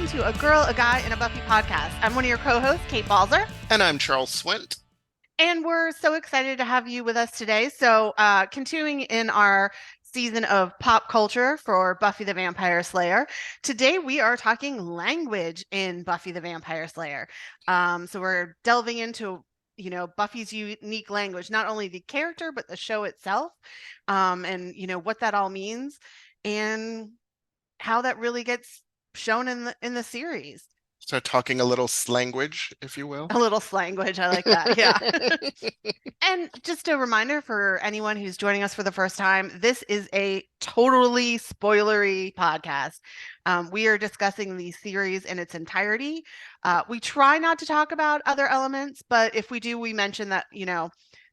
welcome to A Girl, a Guy, and a Buffy podcast. I'm one of your co-hosts, Kate Balzer. And I'm Charles Swint. And we're so excited to have you with us today. So continuing in our season of pop culture for Buffy the Vampire Slayer, today we are talking language in Buffy the Vampire Slayer. So we're delving into Buffy's unique language, not only the character, but the show itself, and what that all means and how that really gets shown in the series. So talking a little slanguage, if you will. A little slanguage, I like that. Yeah. And just a reminder for anyone who's joining us for the first time, this is a totally spoilery podcast. We are discussing the series in its entirety. We try not to talk about other elements, but if we do, we mention that,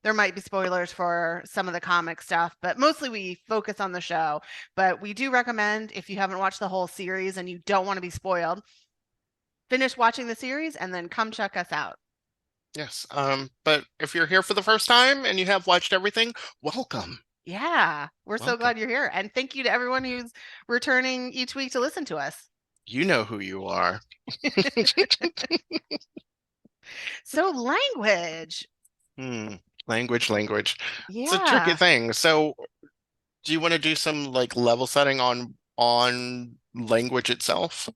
there might be spoilers for some of the comic stuff, but mostly we focus on the show. But we do recommend, if you haven't watched the whole series and you don't want to be spoiled, finish watching the series and then come check us out. Yes. But if you're here for the first time and you have watched everything, welcome. Yeah, we're so glad you're here. And thank you to everyone who's returning each week to listen to us. You know who you are. So language. Language. Yeah. It's a tricky thing. So do you want to do some like level setting on language itself?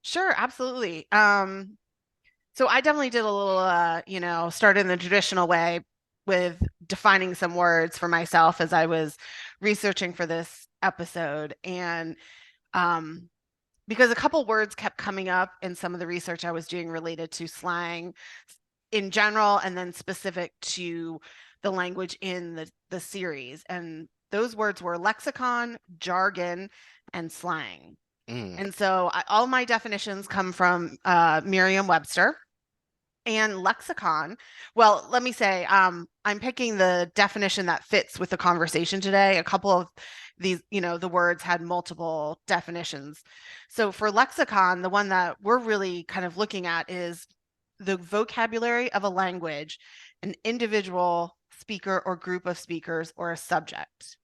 Sure, absolutely. So I definitely did a little start in the traditional way with defining some words for myself as I was researching for this episode. And because a couple words kept coming up in some of the research I was doing related to slang in general and then specific to the language in the series. And those words were lexicon, jargon, and slang. And so all my definitions come from Merriam-Webster. And lexicon, well, let me say, I'm picking the definition that fits with the conversation today. A couple of these, the words had multiple definitions. So for lexicon, the one that we're really kind of looking at is the vocabulary of a language, an individual speaker or group of speakers or a subject,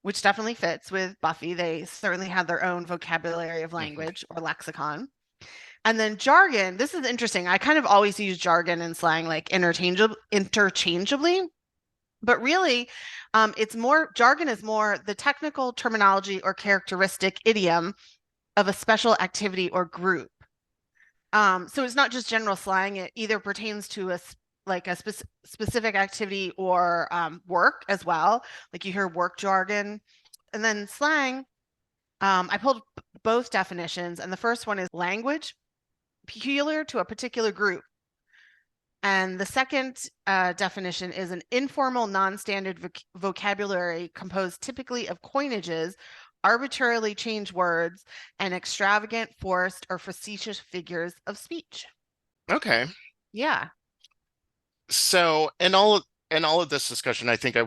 which definitely fits with Buffy. They certainly have their own vocabulary of language or lexicon. And then jargon, this is interesting. I kind of always use jargon and slang like interchangeably, but really jargon is more the technical terminology or characteristic idiom of a special activity or group. So it's not just general slang. It either pertains to a specific activity or work as well. Like you hear work jargon. And then slang, I pulled both definitions. And the first one is language peculiar to a particular group. And the second definition is an informal, non-standard vocabulary composed typically of coinages, arbitrarily changed words, and extravagant, forced, or facetious figures of speech. Okay. Yeah. So in all of this discussion, I think I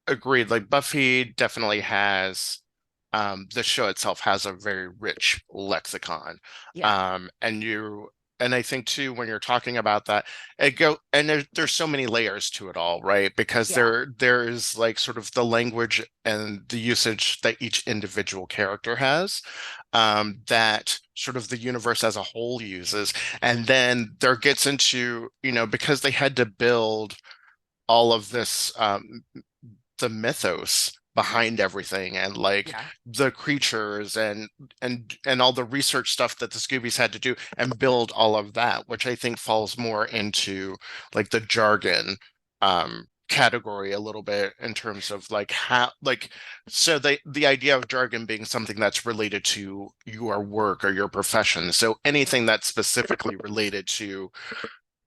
agreed. Like Buffy definitely has the show itself has a very rich lexicon. Yeah. And I think too, when you're talking about that, there's so many layers to it all, right? Because there's like sort of the language and the usage that each individual character has, that sort of the universe as a whole uses. And then there gets into, because they had to build all of this, the mythos behind everything and the creatures and all the research stuff that the Scoobies had to do and build all of that, which I think falls more into like the jargon category a little bit in terms of like how so the idea of jargon being something that's related to your work or your profession. So anything that's specifically related to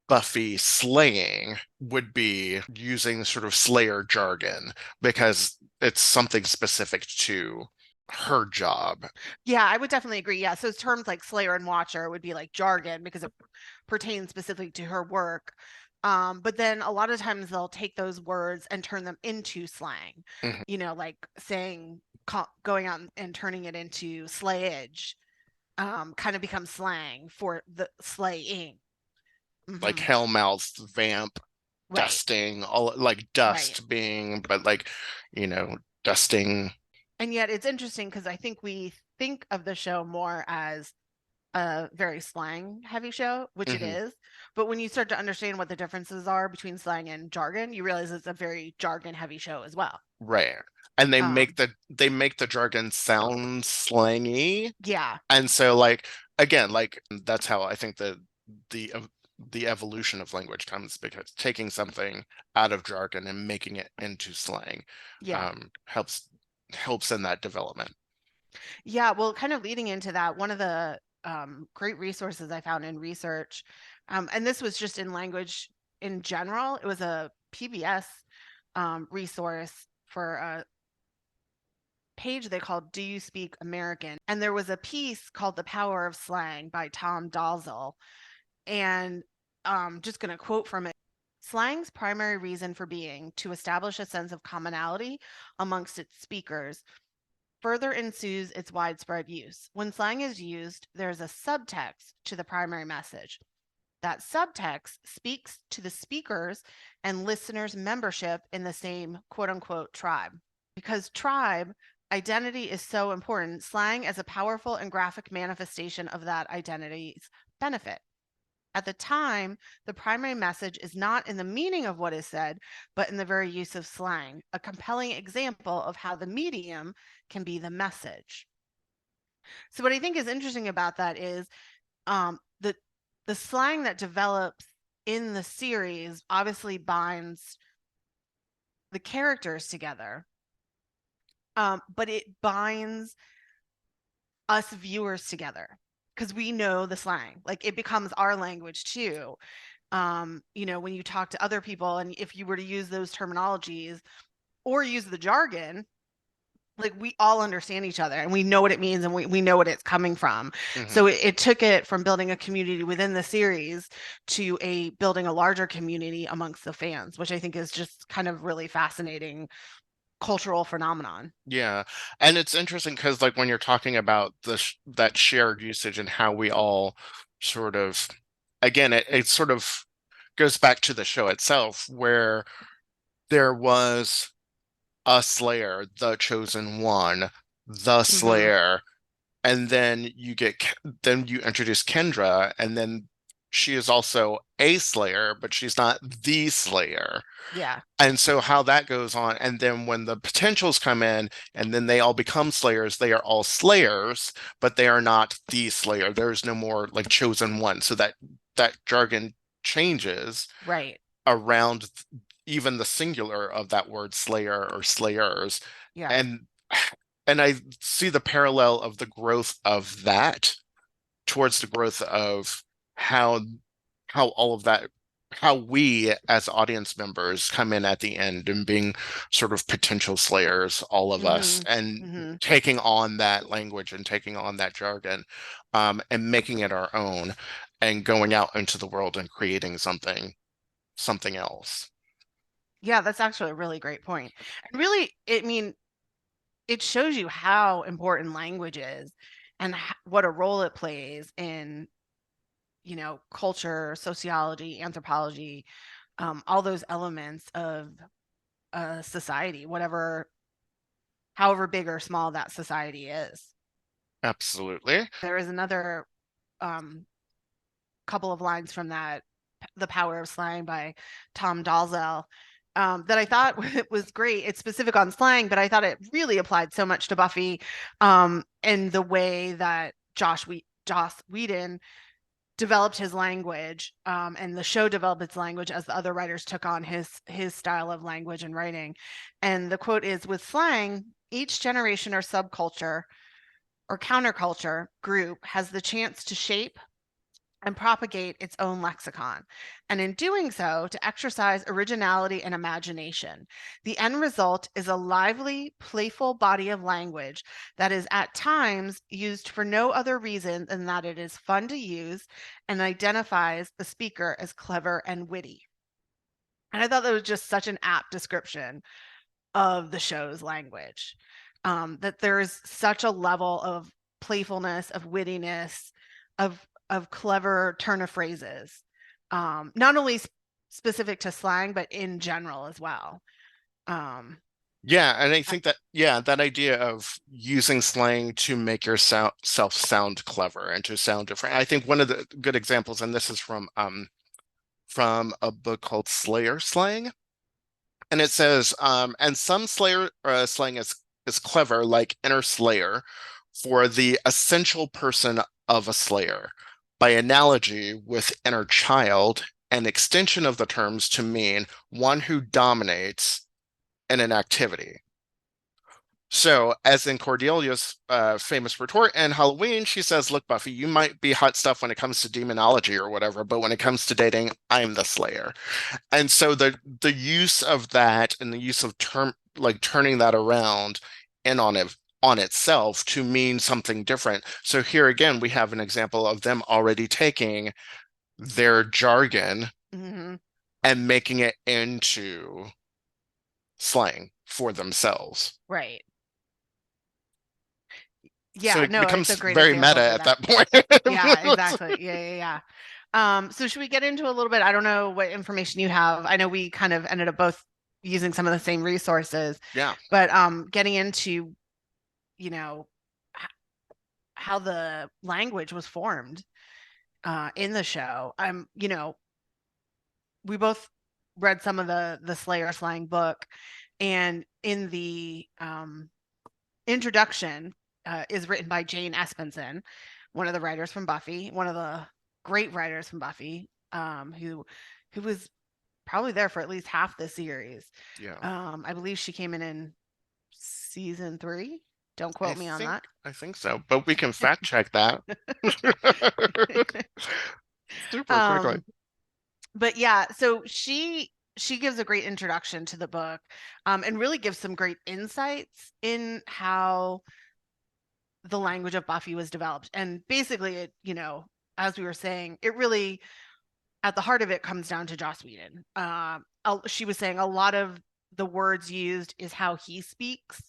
Buffy slaying would be using sort of Slayer jargon because it's something specific to her job. Yeah, I would definitely agree. Yeah. So terms like Slayer and Watcher would be like jargon because it pertains specifically to her work. But then a lot of times they'll take those words and turn them into slang, like saying, going out and turning it into slayage, kind of becomes slang for the slaying. Like hellmouth, vamp, dusting, all like dust being, but like, dusting. And yet it's interesting because I think we think of the show more as a very slang heavy show, which it Hmm. is. But when you start to understand what the differences are between slang and jargon, you realize it's a very jargon heavy show as well. Right. And Um, they make the jargon sound slangy. yeah, And so like again, like that's how I think the ev- the evolution of language comes, because taking something out of jargon and making it into slang yeah. helps in that development. Yeah, well, kind of leading into that, one of the great resources I found in research, and this was just in language in general, it was a PBS resource for a page they called Do You Speak American? And there was a piece called The Power of Slang by Tom Dalzell. And just going to quote from it. Slang's primary reason for being to establish a sense of commonality amongst its speakers further ensues its widespread use. When slang is used, there is a subtext to the primary message. That subtext speaks to the speakers and listeners' membership in the same quote unquote tribe. Because tribe identity is so important, slang as a powerful and graphic manifestation of that identity's benefit. At the time, the primary message is not in the meaning of what is said, but in the very use of slang, a compelling example of how the medium can be the message. So what I think is interesting about that is the slang that develops in the series obviously binds the characters together, but it binds us viewers together because we know the slang. Like it becomes our language too. When you talk to other people, and if you were to use those terminologies or use the jargon, like we all understand each other and we know what it means and we know what it's coming from. Hmm. So it took it from building a community within the series to a building a larger community amongst the fans, which I think is just kind of really fascinating cultural phenomenon. Yeah. And it's interesting because like when you're talking about that shared usage and how we all sort of again it sort of goes back to the show itself, where there was a Slayer, the chosen one, the Hmm. Slayer, and then you introduce Kendra, and then she is also a Slayer, but she's not the Slayer. Yeah. And so how that goes on, and then when the potentials come in, and then they all become Slayers, they are all Slayers, but they are not the Slayer. There's no more like chosen one. So that jargon changes Right. around even the singular of that word Slayer or Slayers. Yeah. And and I see the parallel of the growth of that towards the growth of how all of that, how we as audience members come in at the end and being sort of potential slayers, all of us, Hmm. and Hmm. taking on that language and taking on that jargon, and making it our own, and going out into the world and creating something else. Yeah, that's actually a really great point. And really, I mean, it shows you how important language is and what a role it plays in, culture, sociology, anthropology, all those elements of society, however big or small that society is. Absolutely. There is another um, couple of lines from that, The Power of Slang by Tom Dalzell, that I thought was great. It's specific on slang, but I thought it really applied so much to Buffy, and the way that Joss Whedon developed his language, and the show developed its language as the other writers took on his style of language and writing. And the quote is, with slang, each generation or subculture or counterculture group has the chance to shape and propagate its own lexicon, and in doing so, to exercise originality and imagination. The end result is a lively, playful body of language that is at times used for no other reason than that it is fun to use and identifies the speaker as clever and witty. And I thought that was just such an apt description of the show's language. That there's such a level of playfulness, of wittiness, of clever turn of phrases, not only specific to slang, but in general as well. Um, Yeah, and I think that yeah, that idea of using slang to make yourself sound clever and to sound different. I think one of the good examples, and this is from a book called Slayer Slang, and it says and some Slayer slang is clever, like inner Slayer, for the essential person of a Slayer. By analogy with inner child, an extension of the terms to mean one who dominates in an activity. So, as in Cordelia's famous retort in Halloween, she says, "Look, Buffy, you might be hot stuff when it comes to demonology or whatever, but when it comes to dating, I'm the Slayer." And so the use of that and the use of term like turning that around and on itself to mean something different. So here again, we have an example of them already taking their jargon Hmm. and making it into slang for themselves. Right. So Yeah, it no, it's a becomes great very meta example for at that. that point. Yeah, exactly. Yeah, yeah, yeah. So should we get into a little bit? I don't know what information you have. I know we kind of ended up both using some of the same resources, Yeah. but getting into, you know, h- how the language was formed in the show. We both read some of the Slayer slang book, and in the introduction is written by Jane Espenson, one of the writers from Buffy, one of the great writers from Buffy, who was probably there for at least half the series. Yeah. I believe she came in season three. Don't I quote me on think that. I think so, but we can fact check that super quickly. um, but yeah, so she gives a great introduction to the book, and really gives some great insights in how the language of Buffy was developed. And basically, as we were saying, it really, at the heart of it, comes down to Joss Whedon. She was saying a lot of the words used is how he speaks.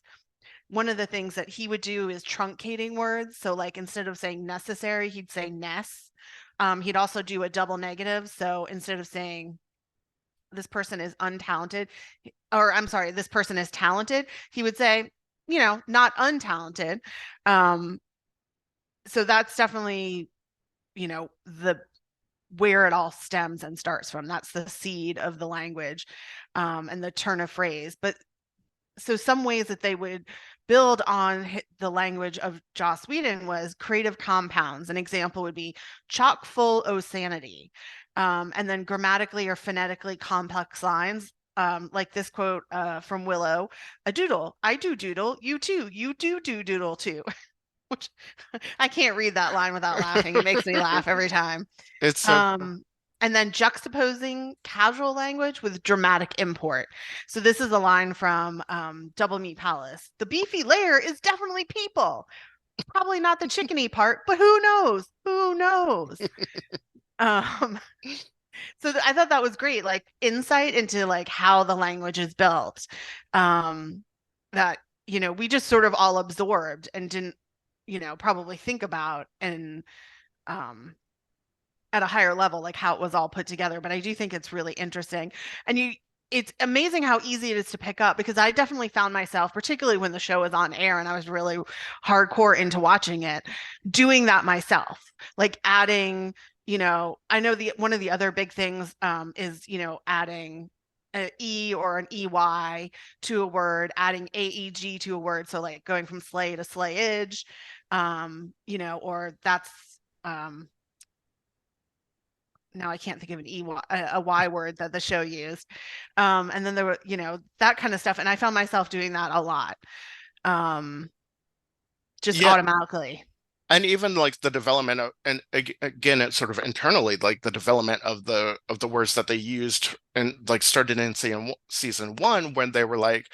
One of the things that he would do is truncating words. So, like, instead of saying necessary, he'd say ness. He'd also do a double negative. So instead of saying this person is untalented, or I'm sorry, this person is talented, he would say, not untalented. Um, so that's definitely, the where it all stems and starts from. That's the seed of the language, and the turn of phrase. But so some ways that they would build on the language of Joss Whedon was creative compounds. An example would be chock full o sanity, and then grammatically or phonetically complex lines. Like this quote from Willow: "A doodle, I do doodle, you too, you do doodle too." Which I can't read that line without laughing. It makes me laugh every time. It's so Um, and then juxtaposing casual language with dramatic import. So this is a line from Double Meat Palace. "The beefy layer is definitely people. Probably not the chickeny part, but who knows? Who knows?" Um, so I thought that was great, like insight into like how the language is built. Um, that we just sort of all absorbed and didn't probably think about, and um at a higher level, like how it was all put together. But I do think it's really interesting. And it's amazing how easy it is to pick up, because I definitely found myself, particularly when the show was on air and I was really hardcore into watching it, doing that myself, like adding, I know the one of the other big things is, adding an E or an EY to a word, adding AEG to a word. So like going from slay to slayage, or that's um now I can't think of an a Y word that the show used. And then there were, that kind of stuff. And I found myself doing that a lot, um, just yeah, automatically. and even like the development of, and again, it's sort of internally, like the development of the words that they used and like started in season one when they were like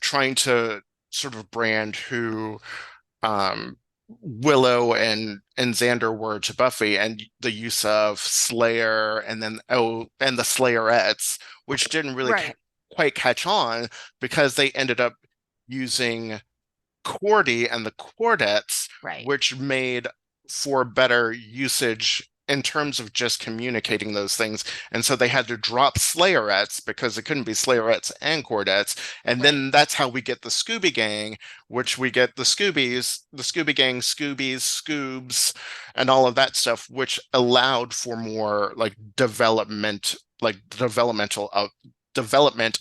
trying to sort of brand who Willow and Xander were to Buffy, and the use of Slayer and then and the Slayerettes, which didn't really Right, quite catch on because they ended up using Cordy and the Quartets, right. which made for better usage in terms of just communicating those things. And so they had to drop Slayerettes because it couldn't be Slayerettes and Chordettes. And Right. then that's how we get the Scooby Gang, which we get the Scoobies, the Scooby Gang, Scoobies, Scoobs, and all of that stuff, which allowed for more like development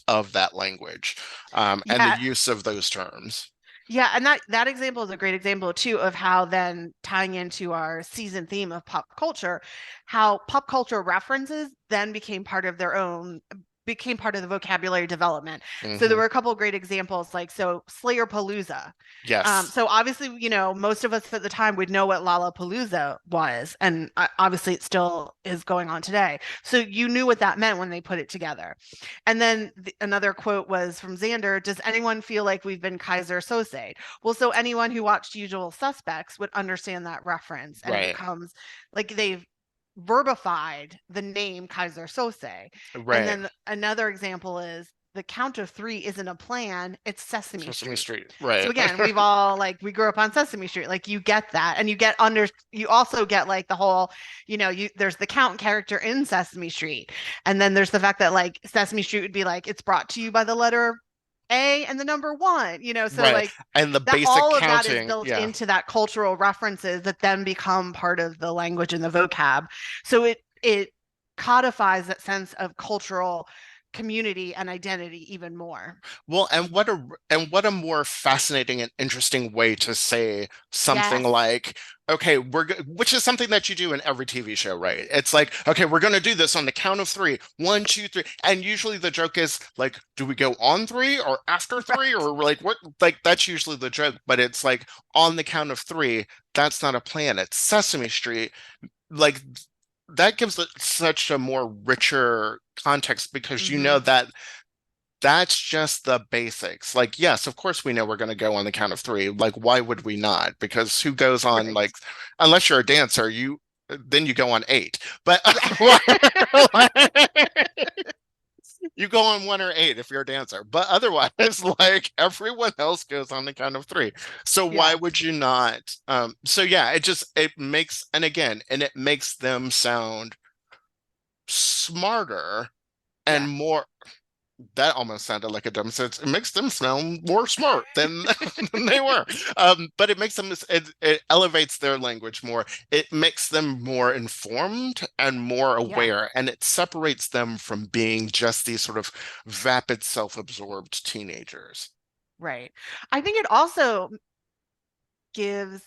of that language, and the Yeah. use of those terms. Yeah, and that example is a great example too of how then tying into our season theme of pop culture, how pop culture references then became part of the vocabulary development. So there Hmm. were a couple of great examples, like so Slayer Palooza. Yes, So obviously, most of us at the time would know what Lollapalooza was, and obviously it still is going on today. So you knew what that meant when they put it together. And then another quote was from Xander, does anyone feel like we've been Kaiser Sose? Well, so anyone who watched Usual Suspects would understand that reference, and it right, becomes like they've verbified the name Kaiser Sose. And right. then another example is the count of three isn't a plan, it's Sesame Sesame Street. Street, So right. again, we grew up on Sesame Street. Like you get that. And you also get like the whole, there's the count character in Sesame Street. And then there's the fact that like Sesame Street would be like, it's brought to you by the letter A and the number one, so Right. like And the that basic all of that is counting, built yeah. into that cultural references that then become part of the language and the vocab. So it codifies that sense of cultural community and identity even more. Well, and what a more fascinating and interesting way to say something Yes. like, okay, which is something that you do in every TV show, right? It's like, okay, we're gonna do this on the count of three. One, two, three. And usually the joke is like, do we go on three or after three? Right. Or like what like that's usually the joke, but it's like on the count of three, that's not a plan. It's Sesame Street. Like that gives it such a more richer context because you know Mm-hmm. that that's just the basics. Like, yes, of course we know we're going to go on the count of three. Like, why would we not? Because who goes on Right. like, unless you're a dancer, then you go on eight. But Right. you go on one or eight if you're a dancer. But otherwise, like everyone else goes on the count of three. So why Yeah. would you not? So yeah, it makes, and again, and it makes them sound smarter and Yeah. more. That almost sounded like a dumb sentence. It makes them sound more smart than, than they were. But it makes them, it elevates their language more. It makes them more informed and more Yeah. aware, and it separates them from being just these sort of vapid, self-absorbed teenagers. Right. I think it also gives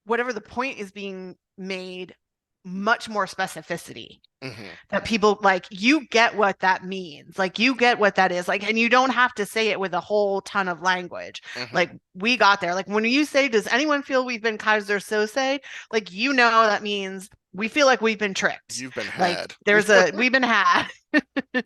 whatever the point is being made much more specificity, Hmm. that people like you get what that means, like you get what that is like, and you don't have to say it with a whole ton of language. Hmm. Like we got there, like when you say does anyone feel we've been Kaiser Sose, like that means we feel like we've been tricked, You've been like had. we've been had. and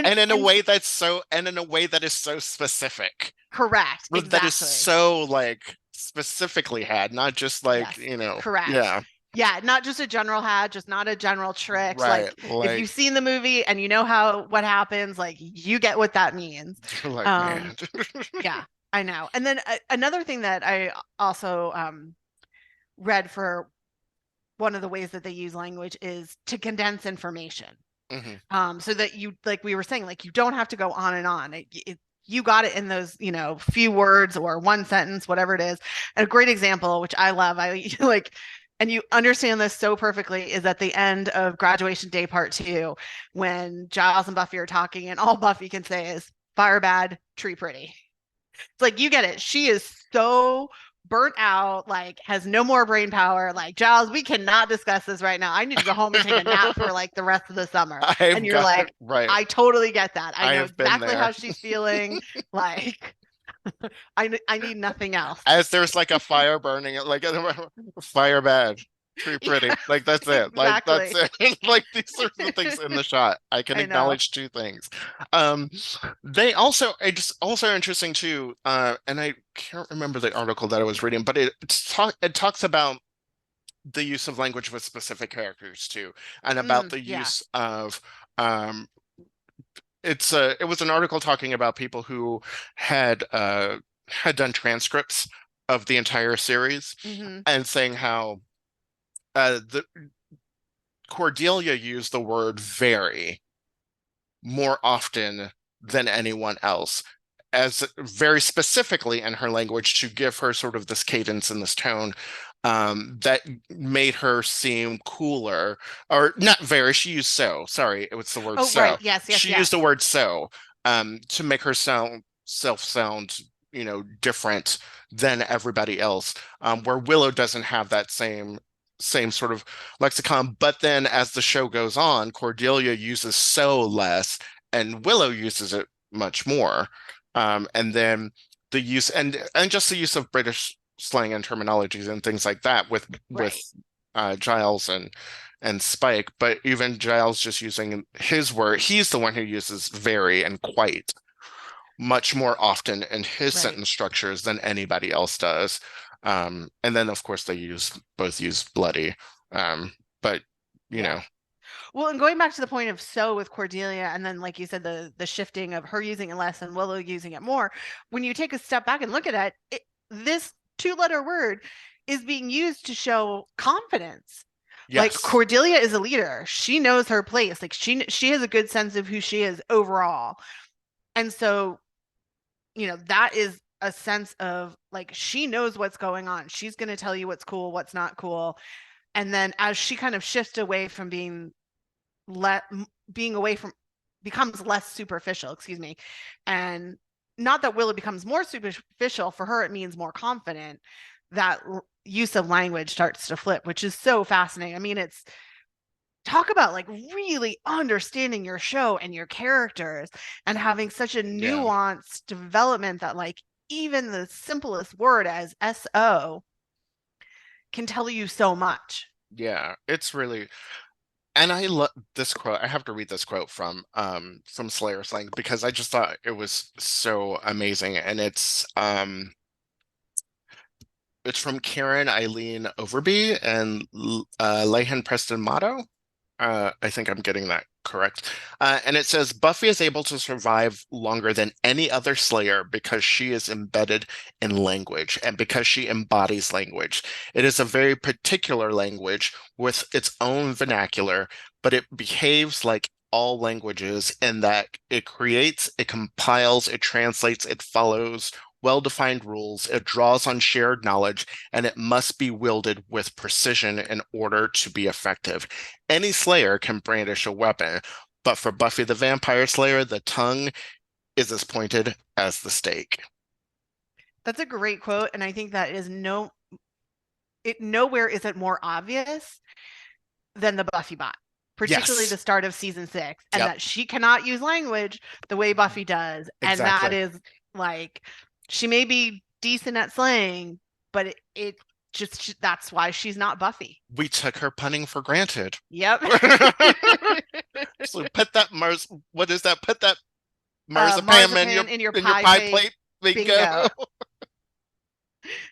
And in a and way that's so, and in a way that is so specific. correct, That is exactly. so like specifically had, not just like, Yes, correct. yeah. Yeah, not just a general had, just not a general tricks. Right. Like if you've Like, seen the movie and you know what happens, like you get what that means. you're like, Um, man. yeah, I know. And then another thing that I also read for one of the ways that they use language is to condense information. Hmm. So that you, like we were saying, like you don't have to go on and on. You got it in those, few words or one sentence, whatever it is. And a great example, which I love, I like, and you understand this so perfectly, is at the end of Graduation Day Part Two, when Giles and Buffy are talking, and all Buffy can say is "fire bad, tree pretty." It's like you get it. She is so burnt out, like has no more brain power. Like, Giles, we cannot discuss this right now. I need to go home and take a nap for like the rest of the summer. And I've you're got like, right. I totally get that. I I know have been exactly how there. she's feeling. Like, I need nothing else. As there's like a fire burning, like fire bad, tree pretty. Yeah, Like that's it. Like that's exactly. it. Like these are the things in the shot. I can I know. acknowledge two things. Um, they also, it's also interesting too, and I can't remember the article that I was reading, but it talks about the use of language with specific characters too, and about the Yeah. use of um it was an article talking about people who had done transcripts of the entire series Hmm. and saying how the Cordelia used the word very more often than anyone else, as very specifically in her language to give her sort of this cadence and this tone that made her seem cooler. Or not very, she used so. Sorry, it was the word Oh, so. right. Yes, yes, She used the yes. word so to make her sound, different than everybody else. Where Willow doesn't have that same sort of lexicon. But then as the show goes on, Cordelia uses so less and Willow uses it much more. And then the use and just the use of British slang and terminologies and things like that with Right. Giles and Spike, but even Giles just using his word, he's the one who uses very and quite much more often in his Right. sentence structures than anybody else does. And then of course they both use bloody. But you Yeah. know, Well, and going back to the point of so with Cordelia, and then like you said, the shifting of her using it less and Willow using it more. When you take a step back and look at it, this two-letter word is being used to show confidence. Like yes, Cordelia is a leader. She knows her place. Like she has a good sense of who she is overall. And so, that is a sense of like she knows what's going on. She's going to tell you what's cool, what's not cool. And then as she kind of shifts away from let being away from becomes less superficial, excuse me. And not that Willow becomes more superficial, for her it means more confident. That use of language starts to flip, which is so fascinating. I mean, it's talk about like really understanding your show and your characters and having such a yeah, nuanced development that like even the simplest word as SO can tell you so much. yeah. It's really and I love this quote. I have to read this quote from Slayer Slang because I just thought it was so amazing. And it's from Karen Eileen Overby and Leighton Preston Motto. I think I'm getting that correct. And it says Buffy is able to survive longer than any other Slayer because she is embedded in language and because she embodies language. It is a very particular language with its own vernacular, but it behaves like all languages in that it creates, it compiles, it translates, it follows well-defined rules, it draws on shared knowledge, and it must be wielded with precision in order to be effective. Any Slayer can brandish a weapon, but for Buffy the Vampire Slayer, the tongue is as pointed as the stake. That's a great quote, and I think that is it nowhere is it more obvious than the Buffy bot, particularly the Yes. start of season 6, and Yep. that she cannot use language the way Buffy does. And that Exactly. is like, she may be decent at slang, but it just, that's why she's not Buffy. We took her punning for granted. Yep. So put that Mars, what is that? Put that marzipan in your Marzipan in your in your pie pie plate. plate. Bingo. Bingo.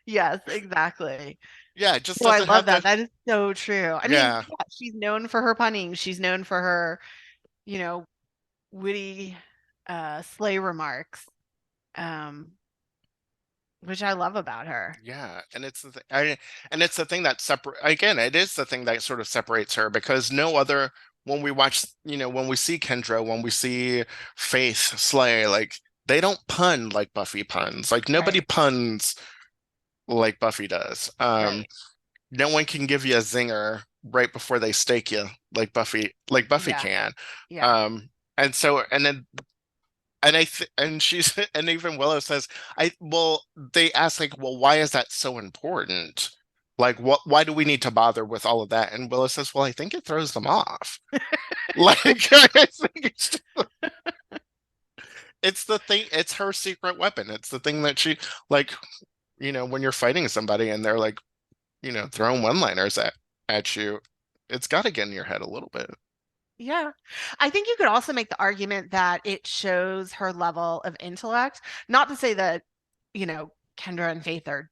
Yes, exactly. Yeah, it just Oh, I doesn't love have that. the That is so true. I mean, yeah. yeah, she's known for her punning. She's known for her, you know, witty sleigh remarks, um, which I love about her. Yeah, and and it's the thing that separate again, it is the thing that sort of separates her because no other when we watch, when we see Kendra, when we see Faith Slay, like they don't pun like Buffy puns. Like nobody Right, puns like Buffy does. right. No one can give you a zinger right before they stake you like Buffy Yeah, can. yeah. Um, and so and then and I th and she's and even Willow says, they ask like, well, why is that so important? Like why do we need to bother with all of that? And Willow says, well, I think it throws them off. Like I think it's the thing, it's her secret weapon. It's the thing that she like, when you're fighting somebody and they're like, throwing one-liners at you, it's gotta get in your head a little bit. Yeah. I think you could also make the argument that it shows her level of intellect. Not to say that, Kendra and Faith are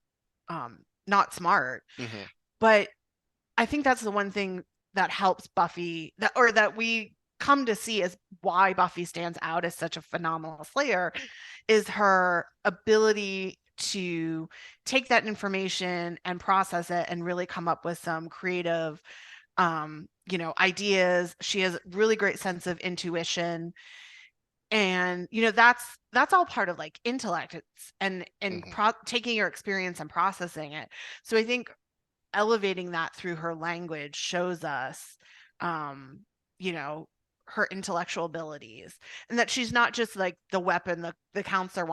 not smart, Hmm. but I think that's the one thing that helps Buffy that we come to see as why Buffy stands out as such a phenomenal slayer is her ability to take that information and process it and really come up with some creative ideas. She has really great sense of intuition. And that's all part of like intellect. It's and Hmm. taking your experience and processing it. So I think elevating that through her language shows us um you know her intellectual abilities, and that she's not just like the weapon the council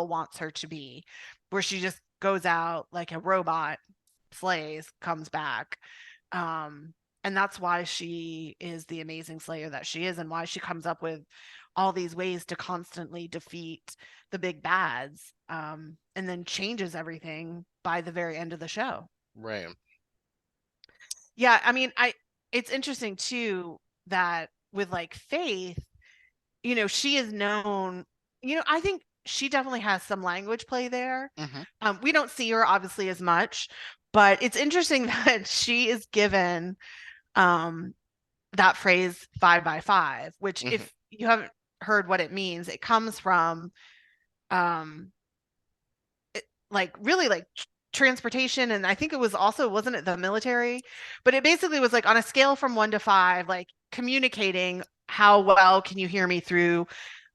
wants her to be, where she just goes out like a robot, slays, comes back. um and that's why she is the amazing slayer that she is, and why she comes up with all these ways to constantly defeat the big bads, and then changes everything by the very end of the show. Right. Yeah, I mean, it's interesting too that with like Faith, she is known, I think she definitely has some language play there. Hmm. We don't see her obviously as much, but it's interesting that she is given um that phrase 5 by 5, which Hmm. if you haven't heard what it means, it comes from um like really like transportation, and I think it was also, wasn't it the military, but it basically was like on a scale from 1 to 5, like communicating how well can you hear me through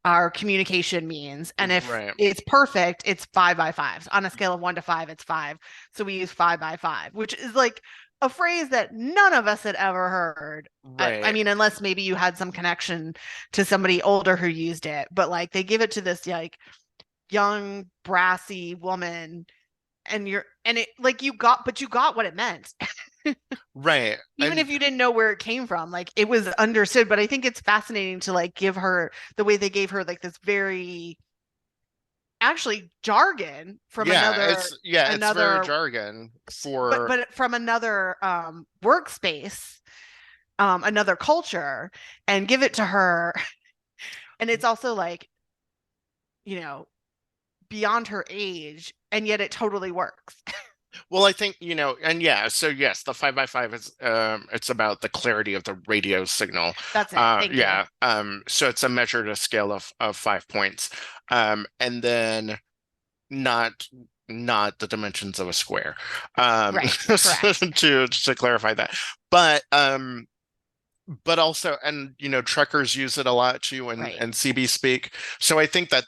our communication means, and if Right. it's perfect, it's 5 by 5. On a scale of 1 to 5, it's 5, so we use 5 by 5, which is like a phrase that none of us had ever heard. I Right. mean, unless maybe you had some connection to somebody older who used it, but like they give it to this like young brassy woman, and it like you got what it meant. Right. Even And if you didn't know where it came from, like it was understood. But I think it's fascinating to like give her the way they gave her like this very actually jargon from it's very another jargon but for. from another workspace, another culture, and give it to her. And it's also like, you know beyond her age, and yet it totally works. Well, I think, and yeah, so yes, the 5 by 5 is it's about the clarity of the radio signal. That's it. Thank you. Yeah. So it's a measured a scale of 5 points. And then not not the dimensions of a square. Right. Correct. To clarify that. But but also, and truckers use it a lot too, Right. and CB speak. So I think that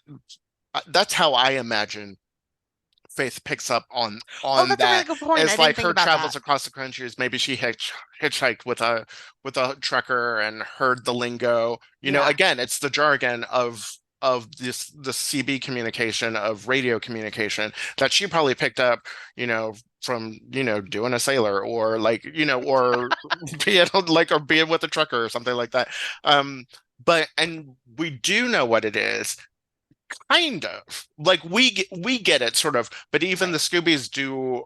that's how I imagine Faith picks up Oh, on that's a really that. good point. I It's didn't like think her about travels that. across the countries. Maybe she hitchhiked with a trucker and heard the lingo. Yeah. Again, it's the jargon of the CB communication, of radio communication, that she probably picked up, from doing a sailor, or like, or being with a trucker or something like that. Um, but and we do know what it is. Kind of like we get it sort of, but even the Right. Scoobies do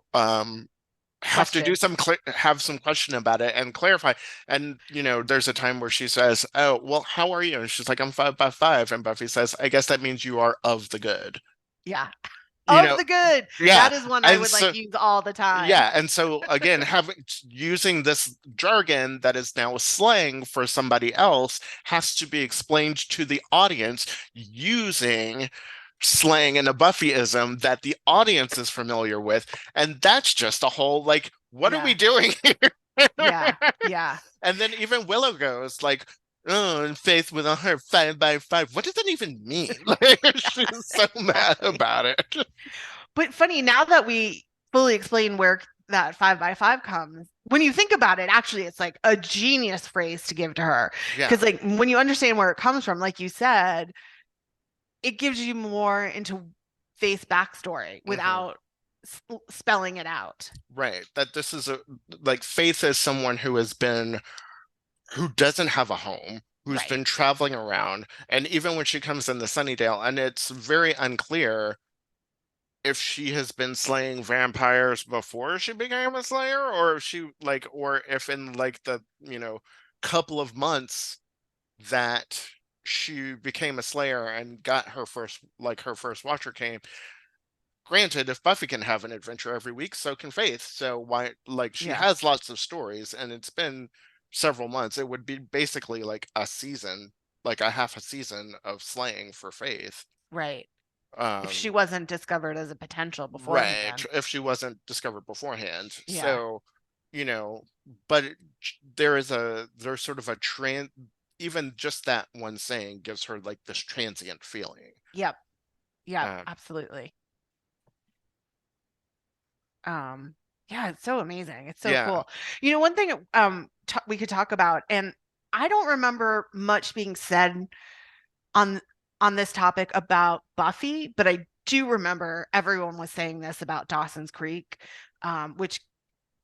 have to Question. have some question about it and clarify. And there's a time where she says, "Oh, well, how are you?" And she's like, "I'm 5 by 5." And Buffy says, "I guess that means you are of the good." Yeah. You Of know, the good. yeah. That is one I And would like so use all the time. yeah, and so again, having using this jargon that is now slang for somebody else has to be explained to the audience using slang and a Buffyism that the audience is familiar with. And that's just a whole like, what are we Yeah. doing here? Yeah. Yeah. And then even Willow goes like, "Oh, and Faith with her 5 by 5." What does that even mean? Like, she's so mad Exactly. about it. But funny, now that we fully explain where that 5 by 5 comes, when you think about it, actually, it's like a genius phrase to give to her. Yeah. Because, like, when you understand where it comes from, like you said, it gives you more into Faith's backstory Hmm. without spelling it out. Right. That this is a like Faith is someone who doesn't have a home, who's Right. been traveling around, and even when she comes into Sunnydale, and it's very unclear if she has been slaying vampires before she became a slayer, or if she like, or if in like the, couple of months that she became a slayer and got her first watcher came. Granted, if Buffy can have an adventure every week, so can Faith. So why, like, she Yeah. has lots of stories, and it's been several months. It would be basically like a season, like a half a season of slaying for Faith. Right. If she Um, wasn't discovered as a potential right, beforehand. if she wasn't discovered beforehand. Yeah. So you know, but there's sort of a even just that one saying gives her like this transient feeling. Yep. Yep. Um, Absolutely. Um, yeah, it's so amazing. It's so yeah. cool. One thing we could talk about, and I don't remember much being said on on this topic about Buffy, but I do remember everyone was saying this about Dawson's Creek, which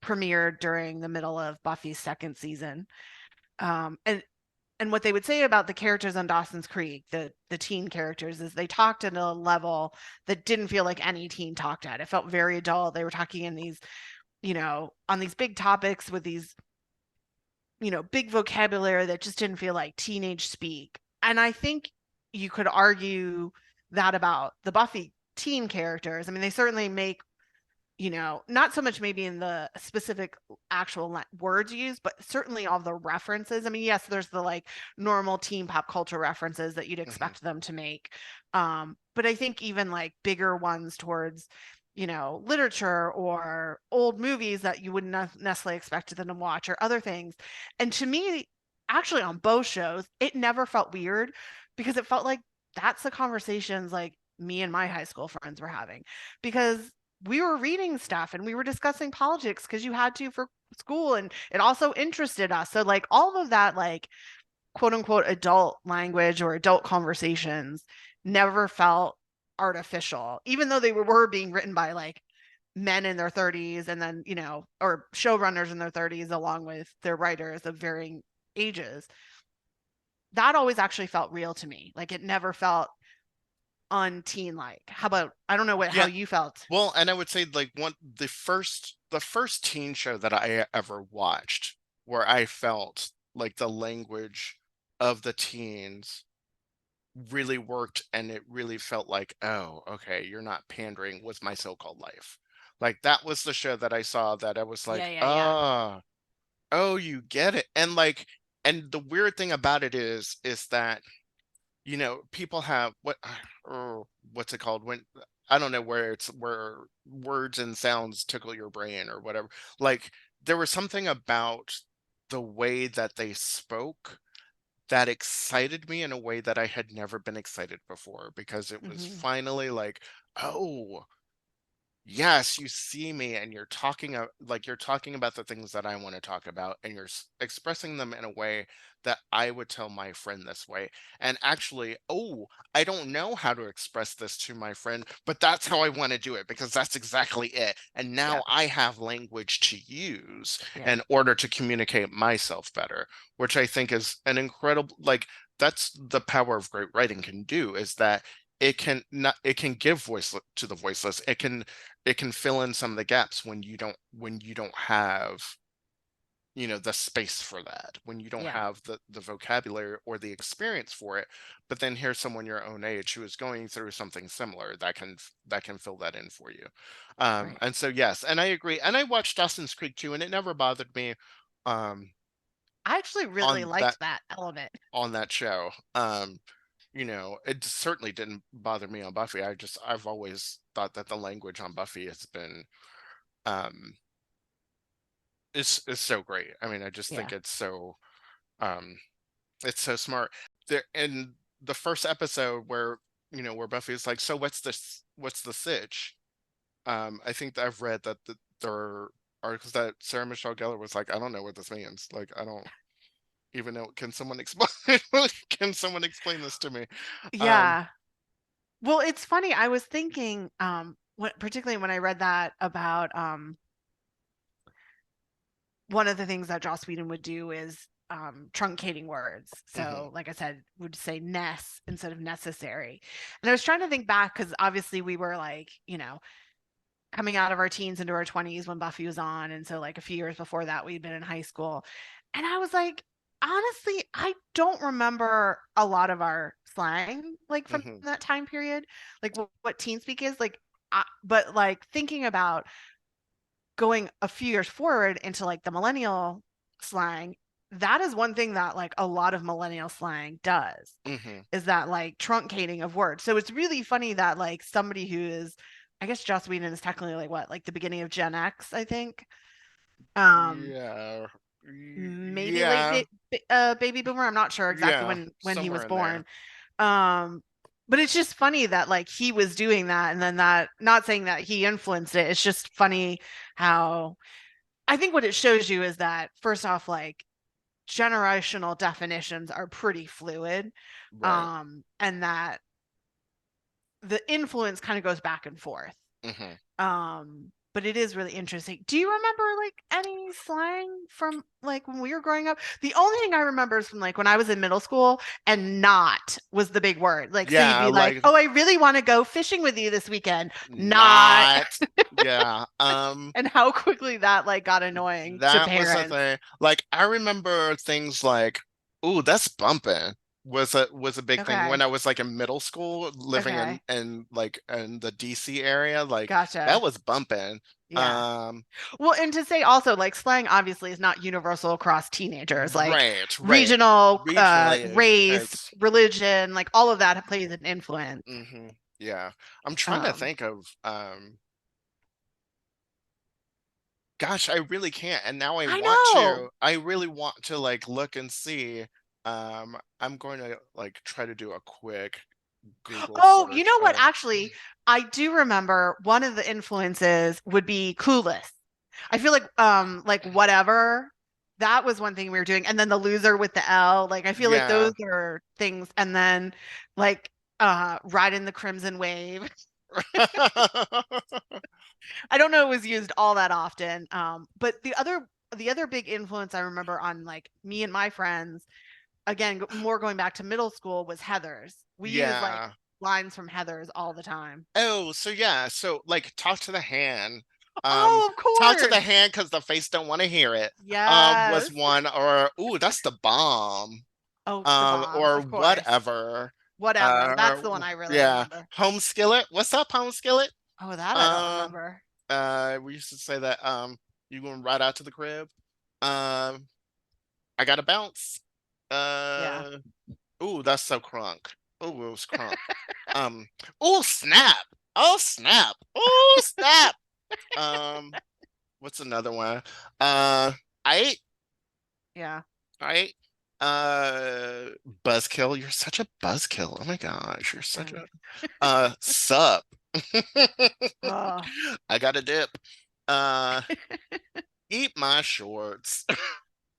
premiered during the middle of Buffy's second season. And what they would say about the characters on Dawson's Creek, the teen characters, is they talked at a level that didn't feel like any teen talked at. It felt very adult. They were talking in these, on these big topics with these, big vocabulary that just didn't feel like teenage speak. And I think you could argue that about the Buffy teen characters. I mean, they certainly make, not so much maybe in the specific actual words used, but certainly all the references. I mean, yes, there's the like normal teen pop culture references that you'd Hmm. expect them to make. But I think even like bigger ones towards, literature or old movies that you wouldn't necessarily expect them to watch or other things. And to me, actually on both shows, it never felt weird because it felt like that's the conversations like me and my high school friends were having because we were reading stuff and we were discussing politics because you had to for school and it also interested us. So like all of that like quote unquote adult language or adult conversations never felt artificial, even though they were being written by like men in their 30s and then, or showrunners in their 30s along with their writers of varying ages. That always actually felt real to me. Like it never felt unteen like. How about I don't know how Yeah. you felt. Well, and I would say like the first teen show that I ever watched where I felt like the language of the teens really worked and it really felt like, oh, okay, you're not pandering with My So-Called Life. Like that was the show that I saw that I was Yeah, like, yeah, yeah. ah, oh, you get it. And like, and the weird thing about it is that, people have or what's it called when I don't know where words and sounds tickle your brain or whatever. Like there was something about the way that they spoke that excited me in a way that I had never been excited before because it was Hmm. finally like, oh, yes, you see me and like you're talking about the things that I want to talk about and you're expressing them in a way that I would tell my friend this way. And actually, oh, I don't know how to express this to my friend, but that's how I want to do it because that's exactly it. And Yeah, now I have language to use yeah, in order to communicate myself better, which I think is an incredible, like, that's the power of great writing can do is that it can give voice to the voiceless. It can fill in some of the gaps when you don't have the space for that, when you don't yeah, have the vocabulary or the experience for it. But then here's someone your own age who is going through something similar that can fill that in for you. right. And so yes, and I agree, and I watched Dawson's Creek too, and it never bothered me um I actually really on that liked that element. show. It certainly didn't bother me on Buffy. I've always thought that the language on Buffy has been um is so great. I mean, I just think Yeah. um it's so smart. There in the first episode where Buffy's like, so what's the sitch? I think that I've read that there are articles that Sarah Michelle Gellar was like, I don't know what this means. Like, I don't even know. Can someone explain can someone explain this to me? Um, Yeah. Well, it's funny. I was thinking, particularly when I read that about one of the things that Joss Whedon would do is truncating words. mhm, So, like I said, would say ness instead of necessary. And I was trying to think back because obviously we were like, coming out of our teens into our 20s when Buffy was on. And so, like, a few years before that, we'd been in high school. And I was like, honestly, I don't remember a lot of our slang, like, from mhm, that time period, like what teen speak is. Like, but like thinking about going a few years forward into like the millennial slang, that is one thing that like a lot of millennial slang does mhm. is that like truncating of words. So it's really funny that like somebody who is, I guess Joss Whedon is technically like what, like the beginning of Gen X, I think. Um, Yeah. maybe late Yeah. baby boomer. I'm not sure exactly Yeah. when he Somewhere was in there. born. Um, but it's just funny that like he was doing that and then that not saying that he influenced it. It's just funny how I think what it shows you is that first off, like generational definitions are pretty fluid. Right. And that the influence kind of goes back and forth. Hmm. But it is really interesting. Do you remember like any slang from like when we were growing up? The only thing I remember is from like when I was in middle school and not was the big word. Like so you'd Yeah, be like, like "Oh, I really want to go fishing with you this weekend." Not. not. Yeah. And how quickly that like got annoying to That was the parents. thing. Like I remember things like, "Ooh, that's bumping." Was a big thing when Okay. I was like in middle school, living Okay. in like in the DC area. Like that Gotcha. was bumping. Yeah. Um, Well, and to say also, like slang obviously is not universal across teenagers. Like right, right. regional, Regionally, race, it's religion, like all of that plays an influence. yeah. I'm trying to Um, think of gosh, I really can't. And now I know. I really want to like look and see. I'm going to like try to do a quick Google Oh, you search know what? of Actually, I do remember one of the influences would be clueless. I feel like whatever. That was one thing we were doing. And then the loser with the L. Like I feel like yeah. those are things. And then like ride in the crimson wave. I don't know it was used all that often. But the other big influence I remember on like me and my friends, again, more going back to middle school, was Heather's. We use like Yeah. lines from Heather's all the time. Oh, so yeah, so like talk to the hand. Um, Oh, of talk to the course. hand because the face don't want to hear it. Was Yes. one or ooh, that's the bomb. Oh, the bomb, Or of course. whatever. Whatever. That's the one I really Yeah, remember. home skillet. What's up, home skillet? Oh, that I don't Um, remember. we used to say that you going right out to the crib. Um, I gotta bounce. Yeah. Uh, ooh, that's so crunk. Ooh, it was crunk. Um, ooh, snap. Oh, snap. Oh, snap. Um, what's another one? I Yeah. I buzzkill. You're such a buzzkill. Oh my gosh, you're such Yeah. a sup. Oh. I got a dip. Uh, eat my shorts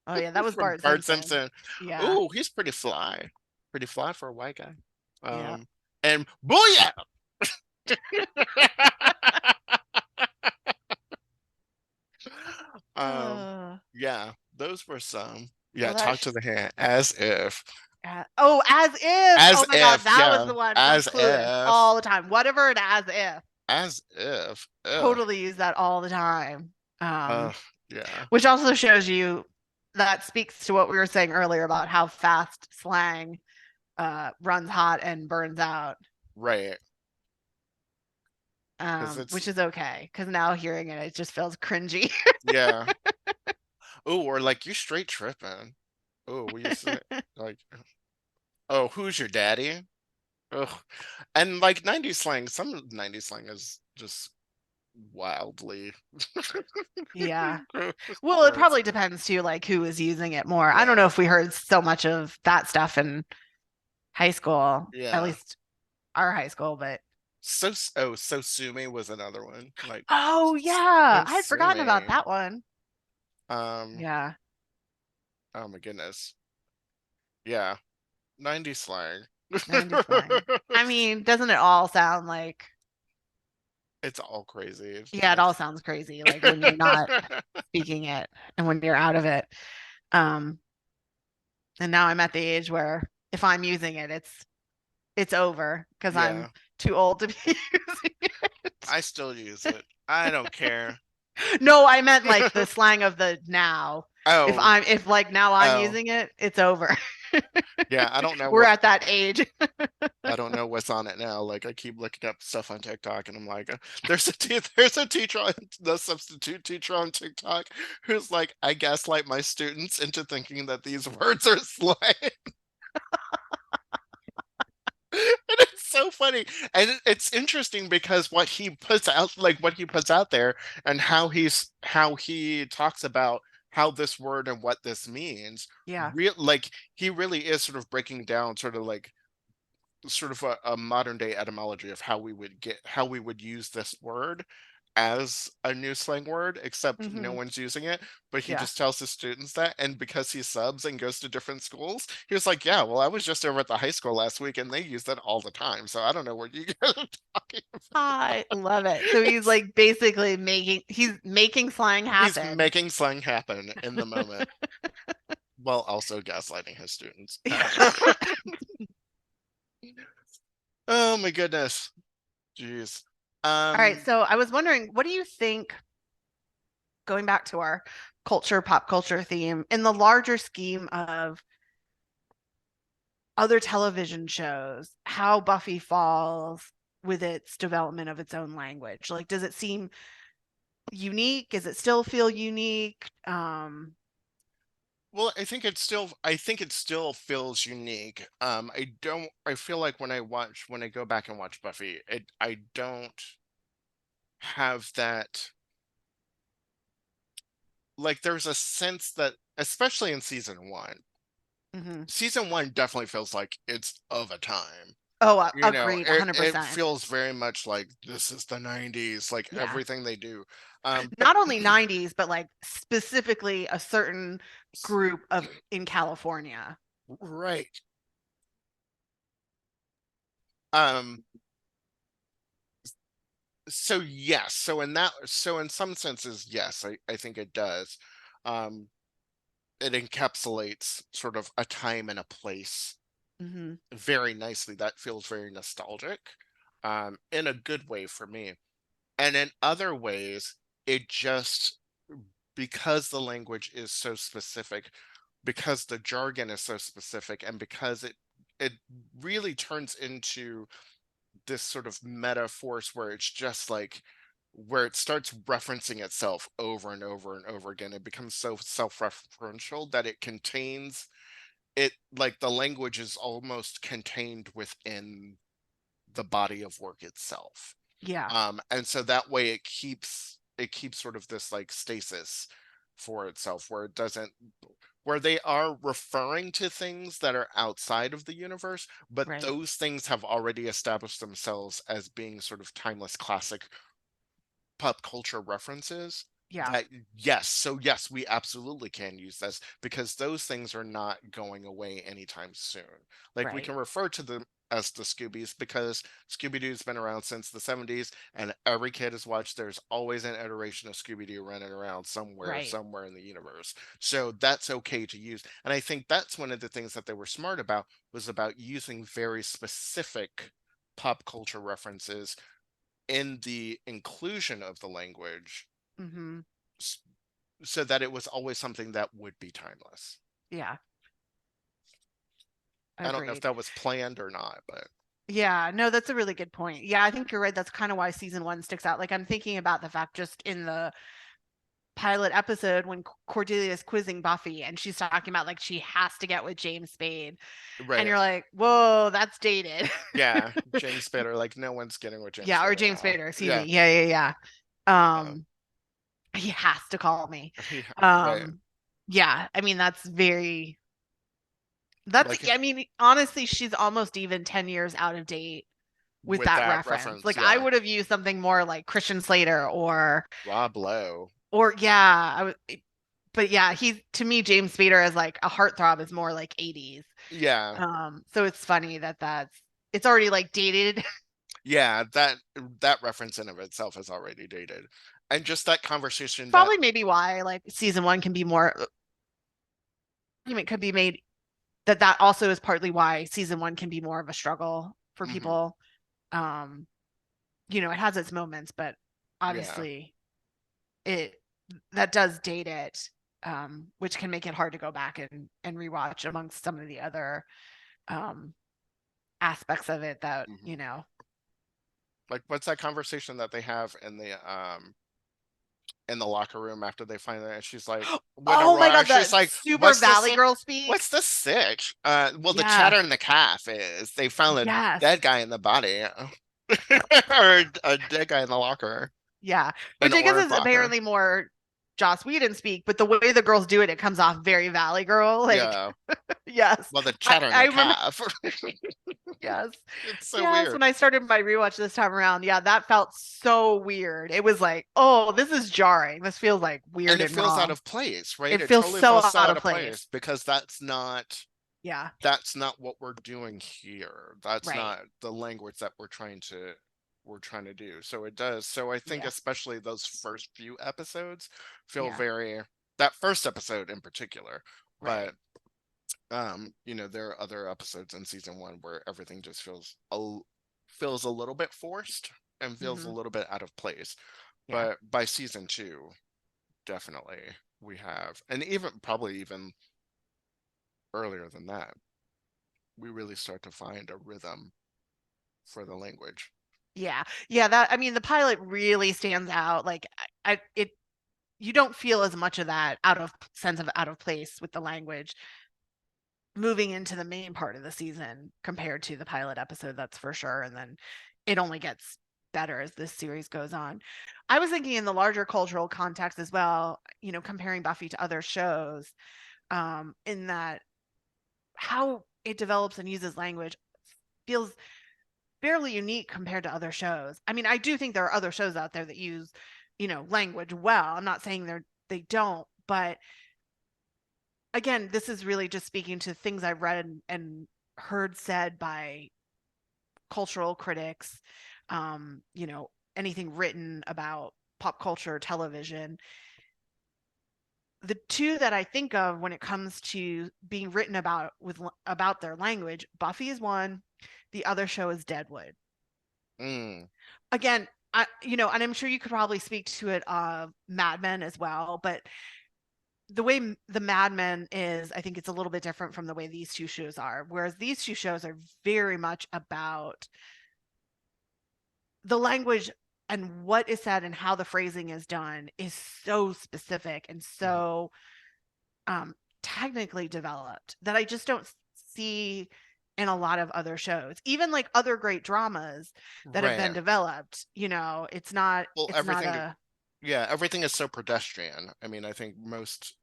Oh yeah, that was from Bart Bart Simpson. Simpson. Yeah. Ooh, he's pretty fly for a white guy. Yeah. And booyah. um, Uh, yeah, those were some. Yeah, well, that talk to the hand as if, oh, as if. Oh my God, that was yeah, the one from as Clueless if, all the time. Whatever and as if. as if. Ugh. Totally use that all the time. Uh, yeah, Which also shows you that speaks to what we were saying earlier about how fast slang runs hot and burns out. right. Because Which it's is okay because now hearing it, it just feels cringy. yeah. Oh, or like you straight tripping. Oh, we used to like, oh, who's your daddy? Oh, and like 90s slang. Some 90s slang is just wildly Yeah. Well, it gross. probably depends too, like who is using it more. I don't know Yeah, if we heard so much of that stuff in high school, at yeah. least our high school, but So sue me was another one. Like oh yeah, so I had sue forgotten about me. that one. Um, Yeah, oh my goodness. Yeah, 90s slang. 90 slang. I mean, doesn't it all sound like It's all crazy. yeah, it all sounds crazy like when you're not speaking it and when you're out of it. Um, and now I'm at the age where if I'm using it, it's over because I'm Yeah, too old to be using it. I still use it. I don't care. No, I meant like the slang of the now. Oh, If like now I'm oh, using it, it's over. yeah, We're at that age. I don't know what's on it now. Like I keep looking up stuff on TikTok, and I'm like, there's a teacher, the substitute teacher on TikTok, who's like, I gaslight my students into thinking that these words are slang, and it's so funny. And it's interesting because what he puts out there and how he talks about how this word and what this means, Yeah. he really is sort of breaking down sort of a modern day etymology of how we would use this word as a new slang word, except no Hmm. one's using it. But he Yeah. just tells his students that, and because he subs and goes to different schools, he was like, "Yeah, well, I was just over at the high school last week, and they use that all the time. So I don't know what you guys are talking I about." love it. So he's It's, like basically he's making slang he's happen. making slang happen in the moment, while also gaslighting his students. Yeah. Oh my goodness, jeez. All right. Um, So I was wondering, what do you think, going back to our pop culture theme, in the larger scheme of other television shows, how Buffy falls with its development of its own language? Like, does it seem unique? Does it still feel unique? Well, I think it still feels unique. I feel like when I go back and watch Buffy, I don't have that, like there's a sense that, especially in Mhm. season one definitely feels like it's of a time. Oh, You know, agreed, it 100%. feels very much like this is the 90s, like Yeah. everything they do. But Not only 90s, but like specifically a certain group of in California. right. Um, so yes, so in some senses, yes, I think it does. Um, it encapsulates sort of a time and a place Hmm. very nicely. That feels very nostalgic, in a good way for me. And in other ways, it just, because the language is so specific, because the jargon is so specific, and because it really turns into this sort of meta force where it's just like, where it starts referencing itself over and over and over again. It becomes so self-referential that it contains it, like the language is almost contained within the body of work itself. Yeah, And so that way it keeps sort of this like stasis for itself, where it doesn't, where they are referring to things that are outside of the universe, but right. those things have already established themselves as being sort of timeless classic pop culture references. Yeah, That, yes, so yes, we absolutely can use this because those things are not going away anytime soon. Like we right. can refer to them as the Scoobies because Scooby-Doo's been around since the 70s, and every kid has watched. There's always an iteration of Scooby-Doo running around Right. somewhere in the universe. So that's okay to use. And I think that's one of the things that they were smart about, was about using very specific pop culture references in the inclusion of the language, Hmm. so that it was always something that would be timeless. Yeah, I don't know if agreed. that was planned or not, but Yeah, no, that's a really good point. Yeah, I think you're right. That's kind of why season one sticks out. Like I'm thinking about the fact just in the pilot episode when Cordelia's quizzing Buffy and she's talking about like she has to get with James Spade. And right. you're like, whoa, that's dated. Yeah, James Spader, like no one's getting with James Yeah, or Spader James now. Spader, excuse Yeah. me. Yeah. Uh, He has to call me. yeah, right. Um, yeah, I mean that's Like I mean, honestly, she's almost even 10 years out of date with with that that reference. reference, Like I yeah. would have used something more like Christian Slater Rob Lowe. or yeah, but yeah, he's to me James Spader as like a heartthrob is more like 80s. Yeah. So it's funny that it's already like dated. Yeah, that reference in of itself is already dated. And just that conversation that, Probably maybe why like season 1 can be more argument could be made that also is partly why season 1 can be more of a struggle for mhm, people. Um, it has its moments, but yeah. obviously it that does date it, which can make it hard to go back and rewatch amongst some of the other um aspects of it that, Mhm. Like what's that conversation that they have in the in the locker room after they find that. She's like, with Oh my Aurora, God, she's the like, super "What's the Valley Girl speak. what's the sitch?" Well, the Yes. chatter in the calf is they found a Yes. dead guy in the body, or a dead guy in the locker, Yeah. an Which I guess orb is locker. apparently more Joss Whedon speak, but the way the girls do it, it comes off very Valley Girl. Like, Yeah. yes. Well, the I, chatter in I the remember, calf. yes. It's so Yes. weird. When I started my rewatch this time around, yeah, that felt so weird. It was like, oh, this is jarring. This feels like And weird it and feels out wrong. of place, right? It It feels totally so feels so out out of of place. place because Yeah. that's not what we're doing here. That's Right. not the language that we're trying to do. So it does. So I think Yeah. especially those first few episodes feel Yeah. very, that first episode in particular. Right. But there are other episodes in season 1 where everything just feels a little bit forced and feels a Hmm. little bit out of place. Yeah. But by season 2, definitely we have, and even probably even earlier than that, we really start to find a rhythm for the language. Yeah. Yeah. That, I mean, the pilot really stands out. Like, you don't feel as much of that out of sense of out of place with the language moving into the main part of the season compared to the pilot episode, that's for sure. And then it only gets better as this series goes on. I was thinking in the larger cultural context as well, comparing Buffy to other shows, in that how it develops and uses language feels fairly unique compared to other shows. I mean, I do think there are other shows out there that use, language well. I'm not saying they don't, but again, this is really just speaking to things I've read and heard said by cultural critics, um, you know, anything written about pop culture, television. The two that I think of when it comes to being written about their language, Buffy is one, the other show is Deadwood. Mm, Again, and I'm sure you could probably speak to it Mad Men as well, but the way the Mad Men is, I think it's a little bit different from the way these two shows are. Whereas these two shows are very much about the language and what is said and how the phrasing is done is so specific and so um, technically developed that I just don't see in a lot of other shows. Even like other great dramas that have been right. developed, Well, it's not everything, a yeah, everything is so pedestrian. I mean, I think most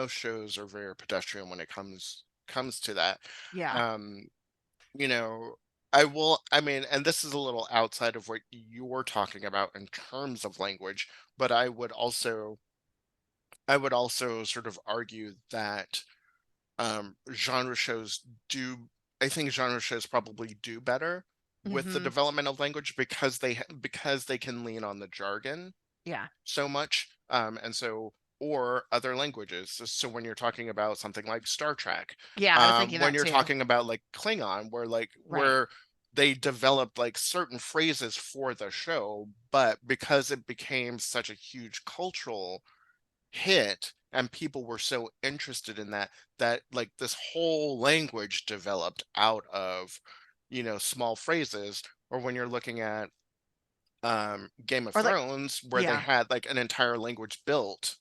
shows are very pedestrian when it comes to that. yeah. Um, you know, I mean, and this is a little outside of what you're talking about in terms of language, but I would also sort of argue that genre shows do I think genre shows probably do better with the Hmm. development of language because because they can lean on the jargon Yeah. so much, and so, or other languages. So when you're talking about something like Star Trek, Yeah, I was thinking when that you're too. talking about like Klingon, Right. where they developed like certain phrases for the show, but because it became such a huge cultural hit and people were so interested in that like this whole language developed out of small phrases. Or when you're looking at Game of Or like, Thrones, where they yeah. had like an entire language built,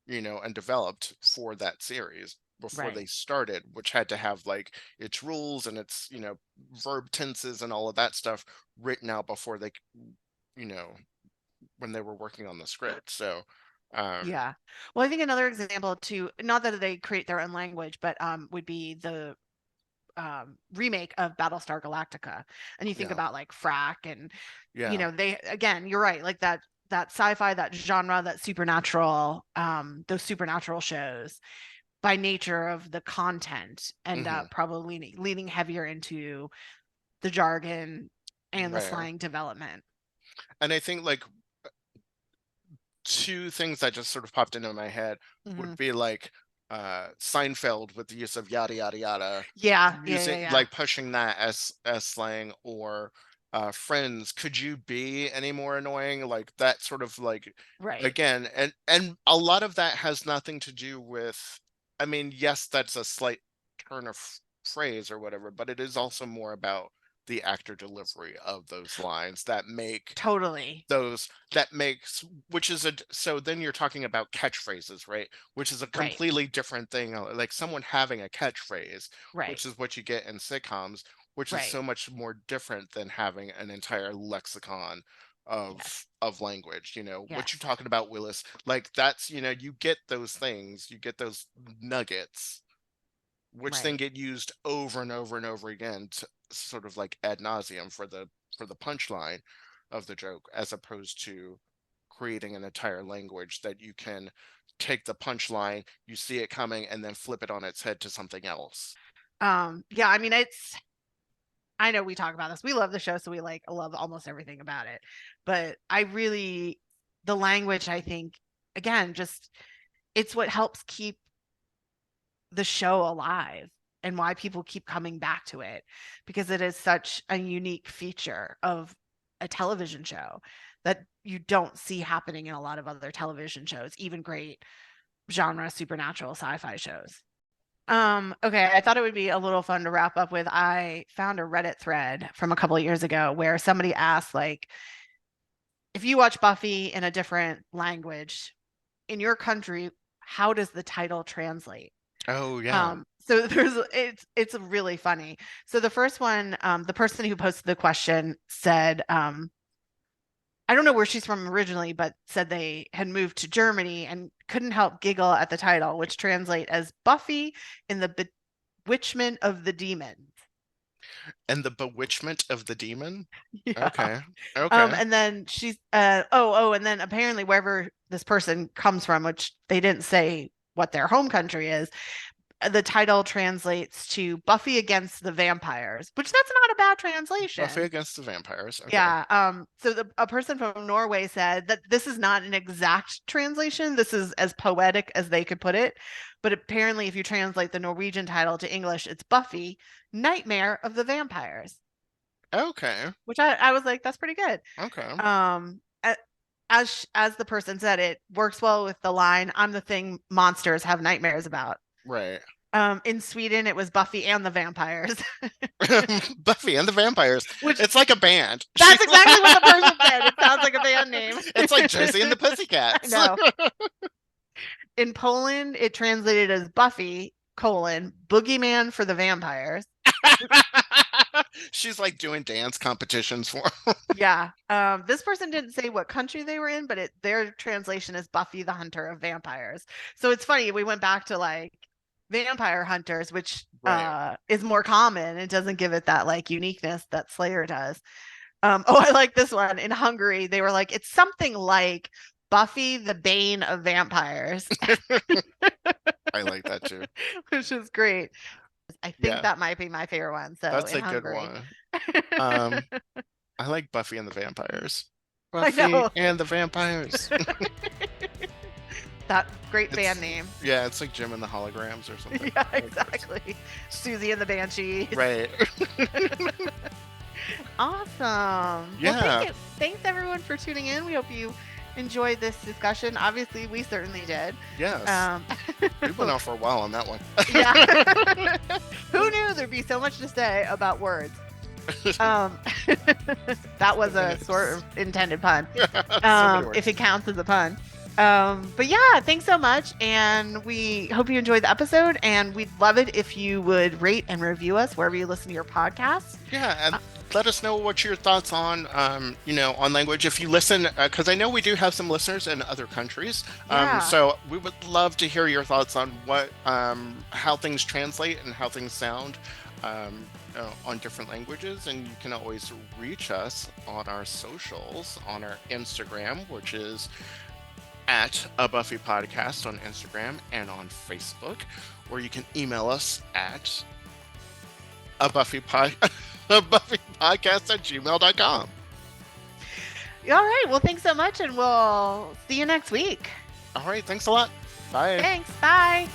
and developed for that series before Right. they started, which had to have like its rules and its, verb tenses and all of that stuff written out before you know, when they were working on the script. So, um, Yeah. Well, I think another example too, not that they create their own language, but would be the remake of Battlestar Galactica. And you think yeah, about like frack and yeah, they again, you're right, like that sci-fi, that genre, that supernatural, those supernatural shows by nature of the content end hmm up probably leaning heavier into the jargon and the right. slang development. And I think like two things that just sort of popped into my head would Hmm. be like Seinfeld with the use of yada yada yada, Yeah, yeah, yeah, using yeah. like pushing that as slang, or Friends, could you be any more annoying? Like that sort of like, Right. again, and a lot of that has nothing to do with, I mean, yes, that's a slight turn of phrase or whatever, but it is also more about the actor delivery of those lines that make Totally. those that makes which is a so then you're talking about catchphrases, right? Which is a Right. completely different thing, like someone having a catchphrase, Right. which is what you get in sitcoms, which is Right. so much more different than having an entire lexicon Yes. of language. What you're Yes. talking about, Willis, like that's, you get those things, you get those nuggets, which then Right. get used over and over and over again to sort of like ad nauseum for the punchline of the joke, as opposed to creating an entire language that you can take the punchline, you see it coming, and then flip it on its head to something else. Yeah, I mean, I know we talk about this. We love the show, so we like love almost everything about it. But the language, I think, again, just it's what helps keep the show alive and why people keep coming back to it, because it is such a unique feature of a television show that you don't see happening in a lot of other television shows, even great genre supernatural sci-fi shows. Okay, I thought it would be a little fun to wrap up with. I found a Reddit thread from a couple of years ago where somebody asked, like, if you watch Buffy in a different language in your country, how does the title translate? Oh yeah. So it's really funny. So the first one, the person who posted the question said, I don't know where she's from originally, but said they had moved to Germany and couldn't help giggle at the title, which translate as Buffy in the Bewitchment of the Demons. And the bewitchment of the demon. Yeah. Okay. Okay. And then she's and then apparently wherever this person comes from, which they didn't say what their home country is, the title translates to Buffy against the Vampires, which that's not a bad Buffy translation. against the vampires. Okay. Yeah. So a person from Norway said that this is not an exact translation. This is as poetic as they could put it. But apparently, if you translate the Norwegian title to English, it's Buffy, Nightmare of the Vampires, Okay. which I was like, that's pretty good. Okay. As the person said, it works well with the line, I'm the thing monsters have nightmares about. Right. In Sweden, it was Buffy and the Vampires, Buffy and the Vampires. which It's like a band. that's exactly what the person said. It sounds like a band name. It's like Josie and the I Pussycats. know. In Poland, it translated as Buffy, boogeyman for the vampires. She's like doing dance competitions for. Yeah. This person didn't say what country they were in, but their translation is Buffy the Hunter of Vampires. So it's funny, we went back to like vampire hunters, which Right. is more common. It doesn't give it that like uniqueness that Slayer does. I like this one. In Hungary, they were like, it's something like Buffy the Bane of Vampires, I like that too. which is great. I think Yeah, that might be my favorite one. So that's in a good Hungary. one. Um, I like Buffy and the Vampires. I Buffy know. and the Vampires. That great band It's name. yeah, it's like Jim and the Holograms or something. Yeah, exactly. Susie and the Banshees. Right. Awesome. Well, Yeah. thanks everyone for tuning in. We hope you enjoyed this discussion. Obviously, we certainly did. Yes. Um, We went off for a while on that one. yeah. Who knew there'd be so much to say about words? Um, that was a sort of intended pun. So many words. If it counts as a pun. But yeah, thanks so much. And we hope you enjoyed the episode. And we'd love it if you would rate and review us wherever you listen to your podcasts. Yeah, and let us know what your thoughts on, on language. If you listen, because I know we do have some listeners in other countries. Yeah. So we would love to hear your thoughts on how things translate and how things sound on different languages. And you can always reach us on our socials, on our Instagram, which is at a Buffy podcast on Instagram and on Facebook, or you can email us at a Buffy podcast at gmail.com. All right. Well, thanks so much. And we'll see you next week. All right. Thanks a lot. Bye. Thanks. Bye.